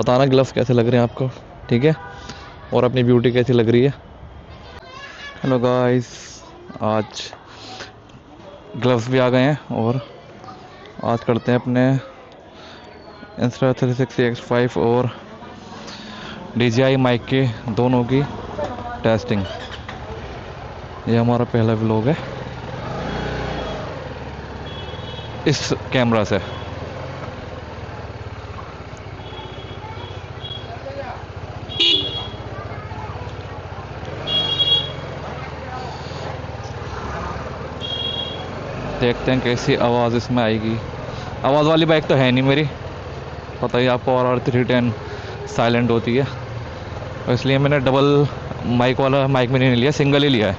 बताना ग्लव्स कैसे लग रहे हैं आपको, ठीक है, और अपनी ब्यूटी कैसी लग रही है। हेलो गाइस, आज ग्लव्स भी आ गए हैं और आज करते हैं अपने Insta360X5 और DJI माइक के दोनों की टेस्टिंग। ये हमारा पहला व्लॉग है इस कैमरा से। देखते हैं कैसी आवाज़ इसमें आएगी। आवाज़ वाली बाइक तो है नहीं मेरी, पता ही आपको, RR310 साइलेंट होती है, और इसलिए मैंने डबल माइक वाला माइक में नहीं लिया, सिंगल ही लिया है।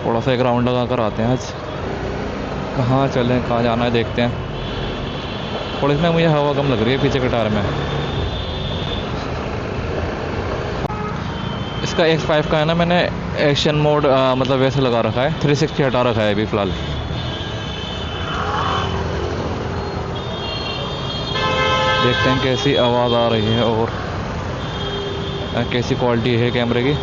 थोड़ा सा एक राउंड लगा कर आते हैं आज, कहाँ चलें, कहाँ जाना है देखते हैं। थोड़ी इसमें मुझे हवा कम लग रही है पीछे के टायर में। इसका X5 का है ना, मैंने एक्शन मोड मतलब वैसे लगा रखा है, 360 हटा रखा है अभी फ़िलहाल। देखते हैं कैसी आवाज़ आ रही है और कैसी क्वालिटी है कैमरे की।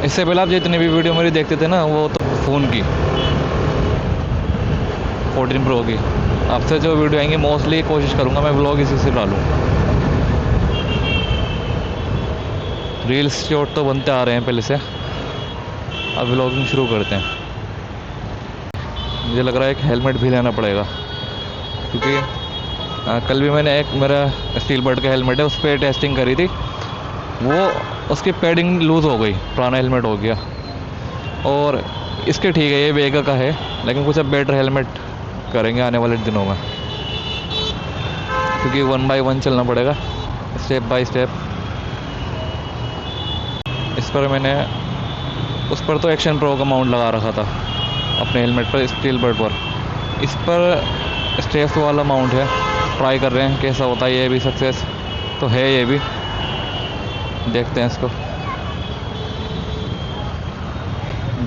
इससे पहले आप जितनी भी वीडियो मेरी देखते थे ना, वो तो फ़ोन की 14 Pro की। अब से जो वीडियो आएंगी मोस्टली कोशिश करूँगा मैं व्लॉग इसी से डालूँ। रील्स शॉर्ट तो बनते आ रहे हैं पहले से, अब व्लॉगिंग शुरू करते हैं। मुझे लग रहा है एक हेलमेट भी लेना पड़ेगा, क्योंकि कल भी मैंने एक मेरा स्टील बर्ड का हेलमेट है, उस पर टेस्टिंग करी थी, वो उसकी पैडिंग लूज़ हो गई, पुराना हेलमेट हो गया। और इसके ठीक है, ये वेगा का है, लेकिन कुछ अब बेटर हेलमेट करेंगे आने वाले दिनों में, क्योंकि 1 बाय 1 चलना पड़ेगा, स्टेप बाय स्टेप। इस पर मैंने उस पर तो एक्शन प्रो का माउंट लगा रखा था अपने हेलमेट पर, स्टील बर्ड पर। इस पर स्ट्रेस वाला माउंट है, ट्राई कर रहे हैं कैसा होता है। ये भी सक्सेस तो है, ये भी देखते हैं इसको।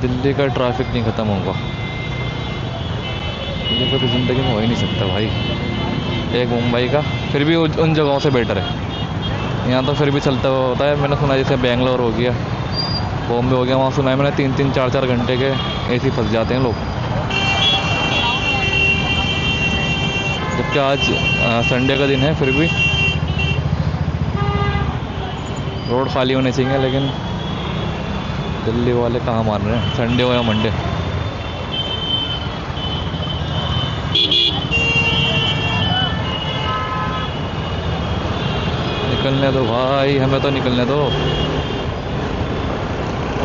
दिल्ली का ट्रैफिक नहीं ख़त्म होगा, ये कभी ज़िंदगी में हो ही नहीं सकता भाई। एक मुंबई का फिर भी उन जगहों से बेटर है, यहाँ तो फिर भी चलता हुआ होता है। मैंने सुना जैसे बेंगलोर हो गया, बॉम्बे हो गया, वहाँ सुना है मैंने 3-3, 4-4 घंटे के ऐसे ही फंस जाते हैं लोग। जबकि आज संडे का दिन है, फिर भी रोड खाली होने चाहिए, लेकिन दिल्ली वाले कहाँ मान रहे हैं, संडे हो या मंडे। निकलने दो भाई, हमें तो निकलने दो।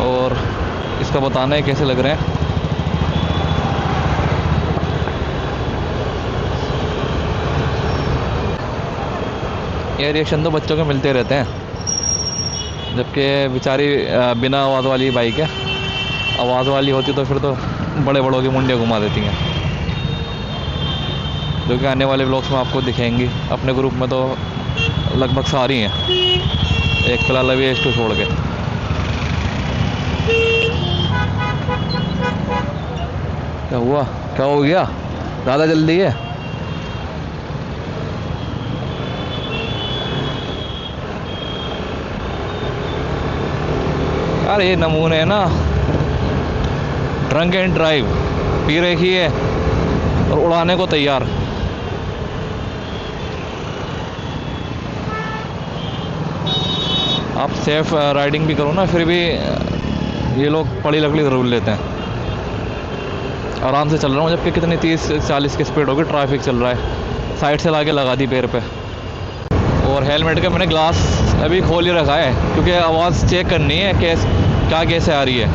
और इसका बताना है कैसे लग रहे हैं। ये रिएक्शन तो बच्चों के मिलते रहते हैं, जबकि बेचारी बिना आवाज़ वाली बाइक है। आवाज़ वाली होती तो फिर तो बड़े बड़ों की मुंडियाँ घुमा देती हैं, जो कि आने वाले व्लॉग्स में आपको दिखेंगी। अपने ग्रुप में तो लगभग सारी हैं, एक फिलहाल अभी H2 छोड़ के। क्या हुआ, क्या हो गया, ज़्यादा जल्दी है? यार ये नमूने है ना, ड्रंक एंड ड्राइव, पी रखी है और उड़ाने को तैयार। आप सेफ राइडिंग भी करो ना, फिर भी ये लोग पड़ी लकड़ी ज़रूर लेते हैं। आराम से चल रहा हूँ, जबकि कितनी 30-40 की स्पीड होगी, ट्रैफिक चल रहा है। साइड से लाके लगा दी पैर पे। और हेलमेट का मैंने ग्लास अभी खोल ही रखा है, क्योंकि आवाज़ चेक करनी है क्या कैसे आ रही है।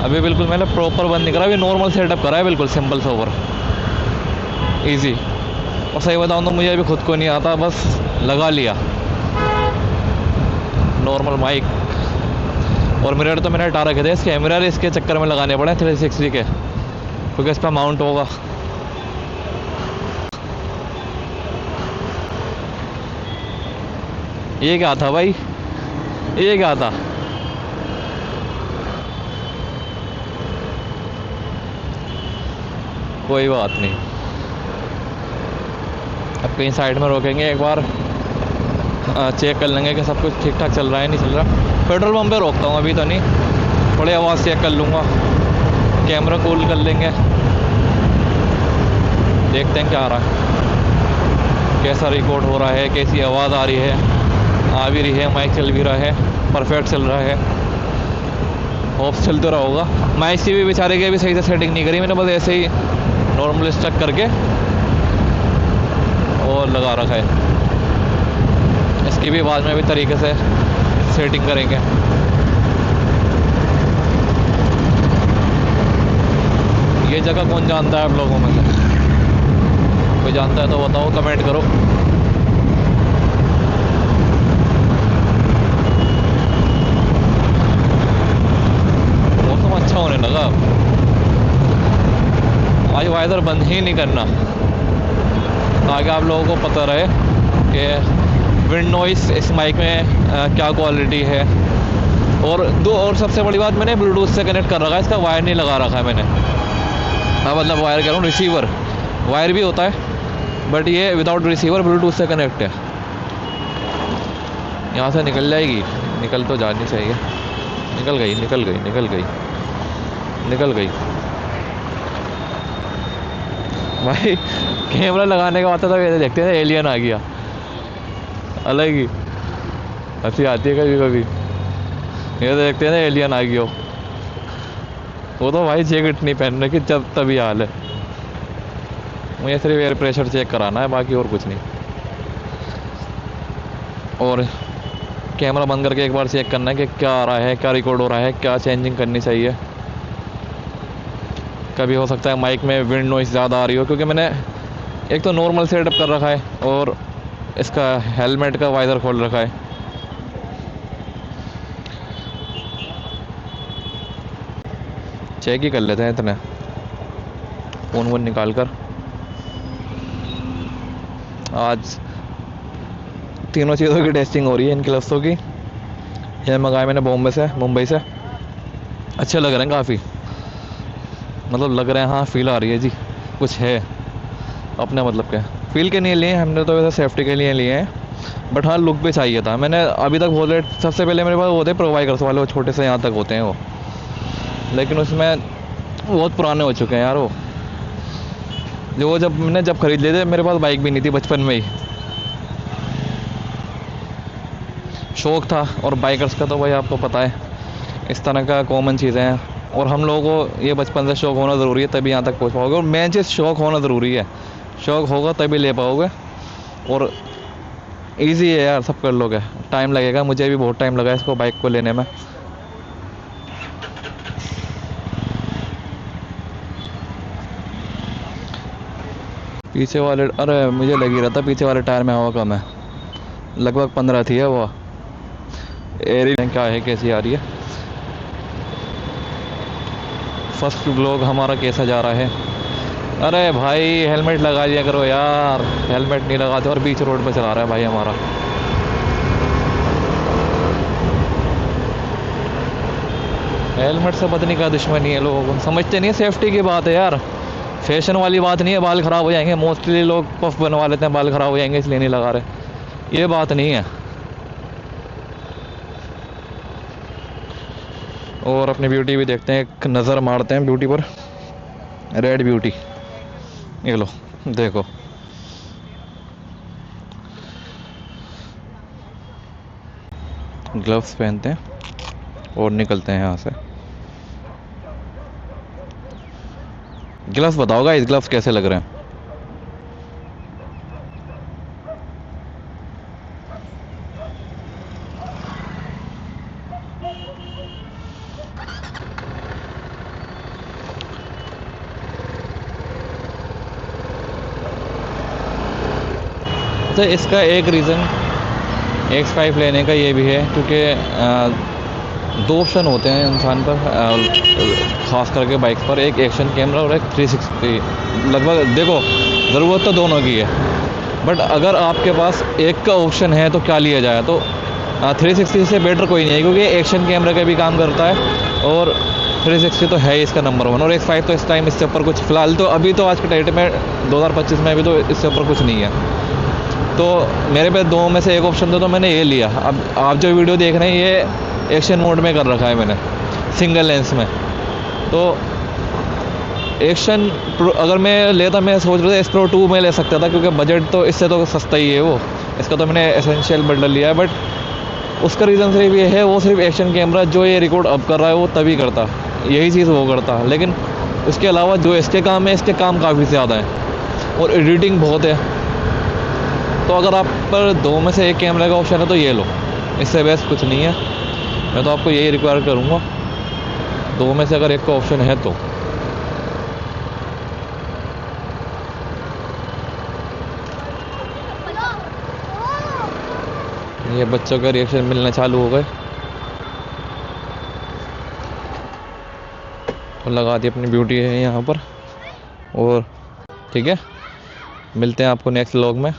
अभी बिल्कुल मैंने प्रॉपर बंद नहीं करा, अभी नॉर्मल सेटअप करा है, बिल्कुल सिंपल सा ओवर ईजी। और सही बताऊँ तो मुझे अभी खुद को नहीं आता, बस लगा लिया नॉर्मल माइक। और मिरर तो मैंने हटा रखे थे, इसके मिरर इसके चक्कर में लगाने पड़े 360 के, क्योंकि इस पर माउंट होगा। ये क्या था भाई, ये क्या था? कोई बात नहीं। अब कहीं साइड में रोकेंगे, एक बार चेक कर लेंगे कि सब कुछ ठीक ठाक चल रहा है नहीं चल रहा। पेट्रोल पंप पे रोकता हूँ, अभी तो नहीं, थोड़ी आवाज़ चेक कर लूँगा, कैमरा कूल कर लेंगे, देखते हैं क्या आ रहा है, कैसा रिकॉर्ड हो रहा है, कैसी आवाज़ आ रही है, आ भी रही है, माइक चल भी रहा है, परफेक्ट चल रहा है, होप्स चल तो रहा होगा। माइक की भी बेचारे की भी सही से सेटिंग नहीं करी मैंने, बस ऐसे ही नॉर्मल स्टक करके और लगा रखा है। इसकी भी बाद में भी तरीके से सेटिंग करेंगे। ये जगह कौन जानता है आप लोगों में से? कोई जानता है तो बताओ, कमेंट करो। मौसम अच्छा होने लगा, आज वेदर बंद ही नहीं करना ताकि आप लोगों को पता रहे कि विंड नॉइस इस माइक में क्या क्वालिटी है। और सबसे बड़ी बात, मैंने ब्लूटूथ से कनेक्ट कर रखा है, इसका वायर नहीं लगा रखा है मैंने। मतलब वायर कह रहा हूँ, रिसीवर वायर भी होता है, बट ये विदाउट रिसीवर ब्लूटूथ से कनेक्ट है। यहाँ से निकल जाएगी, निकल तो जानी चाहिए। निकल गई निकल गई निकल गई निकल गई। भाई कैमरा लगाने का आता था, वैसे देखते थे एलियन आ गया, अलग ही हंसी आती है कभी कभी। ये तो देखते हैं ना एलियन आ गया, वो तो भाई जैकेट नहीं पहन रखी जब तभी हाल है। मुझे सिर्फ एयर प्रेशर चेक कराना है, बाकी और कुछ नहीं। और कैमरा बंद करके एक बार चेक करना है कि क्या आ रहा है, क्या रिकॉर्ड हो रहा है, क्या चेंजिंग करनी चाहिए। कभी हो सकता है माइक में विंड नॉइस ज़्यादा आ रही हो, क्योंकि मैंने एक तो नॉर्मल सेटअप कर रखा है और इसका हेलमेट का वाइजर खोल रखा है। चेक ही कर लेते हैं इतने, फ़ोन वोन निकाल कर। आज तीनों चीज़ों की टेस्टिंग हो रही है, इन ग्लव्सों की। ये मंगाए मैंने मुंबई से। अच्छे लग रहे हैं काफ़ी, मतलब लग रहे हैं, हाँ फील आ रही है जी, कुछ है अपने मतलब के। फील के नहीं लिए हमने तो, वैसे सेफ्टी के लिए लिए हैं, बट हाँ लुक भी चाहिए था। मैंने अभी तक बोले, सबसे पहले मेरे पास वो थे प्रोवाइडर्स वाले, वो छोटे से यहाँ तक होते हैं वो, लेकिन उसमें बहुत पुराने हो चुके हैं यार वो। जो मैंने जब खरीद लिए थे, मेरे पास बाइक भी नहीं थी, बचपन में ही शौक़ था। और बाइकर्स का तो भाई आपको पता है, इस तरह का कॉमन चीज़ें हैं, और हम लोगों को ये बचपन से शौक़ होना ज़रूरी है, तभी यहाँ तक पहुँच पाओगे। और मेन चीज़ शौक़ होना ज़रूरी है, शौक़ होगा तभी ले पाओगे। और ईजी है यार, सब कर लोगे। टाइम लगेगा, मुझे भी बहुत टाइम लगा इसको, बाइक को लेने में। पीछे वाले, अरे मुझे लग ही रहा था पीछे वाले टायर में हवा कम है, लगभग 15 थी है वो। एरी क्या है, कैसी आ रही है। फर्स्ट व्लॉग हमारा कैसा जा रहा है। अरे भाई हेलमेट लगा दिया करो यार, हेलमेट नहीं लगाते और बीच रोड पे चला रहा है भाई हमारा। हेलमेट से पता नहीं क्या दुश्मनी है, लोगों को समझते नहीं है। सेफ्टी की बात है यार, फैशन वाली बात नहीं है। बाल ख़राब हो जाएंगे, मोस्टली लोग पफ बनवा लेते हैं, बाल ख़राब हो जाएंगे इसलिए नहीं लगा रहे, ये बात नहीं है। और अपनी ब्यूटी भी देखते हैं, एक नज़र मारते हैं ब्यूटी पर। रेड ब्यूटी, ये लो देखो, ग्लव्स पहनते हैं और निकलते हैं यहाँ से। ग्लव्स बताओगा, इस ग्लव्स कैसे लग रहे हैं? तो इसका एक रीज़न X5 लेने का ये भी है, क्योंकि 2 ऑप्शन होते हैं इंसान पर, ख़ास करके बाइक पर, एक एक्शन कैमरा और एक 360। लगभग देखो, ज़रूरत तो दोनों की है, बट अगर आपके पास एक का ऑप्शन है तो क्या लिया जाए, तो 360 से बेटर कोई नहीं है, क्योंकि एक्शन कैमरा का भी काम करता है और 360 तो है ही इसका नंबर 1, और X5 तो इस टाइम इससे ऊपर कुछ फ़िलहाल तो अभी तो आज के डेट में 2025 में अभी तो इससे ऊपर कुछ नहीं है। तो मेरे पे दो में से एक ऑप्शन था तो मैंने ये लिया। अब आप जो वीडियो देख रहे हैं ये एक्शन मोड में कर रखा है मैंने, सिंगल लेंस में। तो एक्शन अगर मैं लेता, मैं सोच रहा था S Pro 2 में ले सकता था, क्योंकि बजट तो इससे तो सस्ता ही है वो। इसका तो मैंने एसेंशियल बंडल लिया है, बट उसका रीज़न सिर्फ ये है, वो सिर्फ एक्शन कैमरा जो ये रिकॉर्ड अब कर रहा है वो तभी करता, यही चीज़ वो करता। लेकिन उसके अलावा जो इसके काम है, इसके काम काफ़ी ज़्यादा है और एडिटिंग बहुत है। तो अगर आप पर दो में से एक कैमरे का ऑप्शन है तो ये लो, इससे बेस्ट कुछ नहीं है। मैं तो आपको यही रिक्वायर करूँगा, दो में से अगर एक का ऑप्शन है तो। ये बच्चों का रिएक्शन मिलना चालू हो गए और लगा दी अपनी ब्यूटी है यहाँ पर। और ठीक है, मिलते हैं आपको नेक्स्ट व्लॉग में।